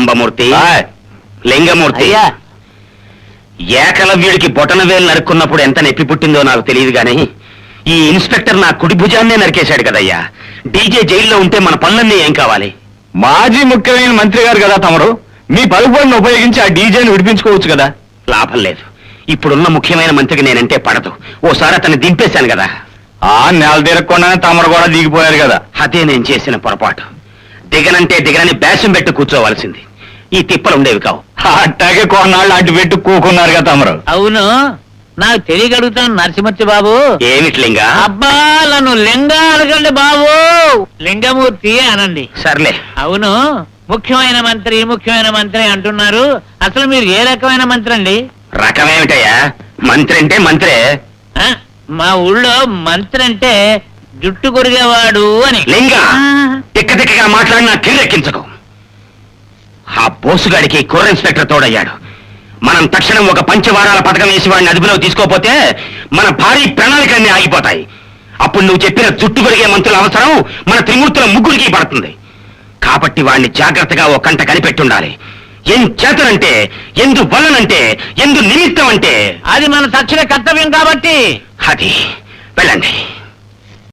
సాంబమూర్తి, లింగమూర్తి, ఏకలవ్యుడికి బొటనవేలు నరుక్కున్నప్పుడు ఎంత నొప్పి పుట్టిందో నాకు తెలియదు గాని ఈ ఇన్స్పెక్టర్ నా కుడి భుజాన్నే నరికేశాడు కదయ్యా. డీజే జైల్లో ఉంటే మన పనులన్నీ ఏం కావాలి? మాజీ ముఖ్యమైన మంత్రి గారు కదా తమరు, మీ పలుకుబడిని ఉపయోగించి ఆ డీజేని విడిపించుకోవచ్చు కదా. లాభం లేదు. ఇప్పుడున్న ముఖ్యమైన మంత్రికి నేనంటే పడదు. ఓసారి అతన్ని దింపేశాను కదా. ఆ నెల తిరగకుండానే తమరు కూడా దిగిపోయారు కదా. అదే నేను చేసిన పొరపాటు. దిగనంటే దిగనని బేసం పెట్టి కూర్చోవలసింది. ఈ తిప్పలు ఉండేవి కావు. అట్టాగే కొన్నాళ్ళు అడ్డు పెట్టి కూకున్నారు కదా తమరు. అవును, నాకు తెలియగలుగుతాను నరసింహర్తి బాబు. ఏమిటి లింగా? అబ్బా, నన్ను లింగా అనకండి బాబు, లింగమూర్తి అనండి. సర్లే. అవును, ముఖ్యమైన మంత్రి అంటున్నారు. అసలు మీరు ఏ రకమైన మంత్రి అండి? రకమేమిటయ్యా? మంత్రి అంటే మంత్రే. ఆ, మా ఊళ్ళో మంత్రి అంటే జుట్టు కొరిగేవాడు అని. లింగా, తిక్క తిక్కగా మాట్లాడి నా కిర్రెక్కించకు. ఆ బోసుగాడికి కోర్ ఇన్స్పెక్టర్ తోడయ్యాడు. మనం తక్షణం ఒక పంచవారాల పథకం వేసి వాడిని అదుపులో తీసుకోపోతే మన భారీ ప్రణాళికలన్నీ ఆగిపోతాయి. అప్పుడు నువ్వు చెప్పిన జుట్టు కొరిగే మంత్రుల అవసరం మన త్రిమూర్తుల ముగ్గురికి పడుతుంది. కాబట్టి వాడిని జాగ్రత్తగా ఓ కంట కనిపెట్టుండాలి. ఏం చేతనంటే, ఎందు వలనంటే, ఎందు నిమిత్తం అంటే అది మన తక్షణ కర్తవ్యం కాబట్టి అది. వెళ్ళండి.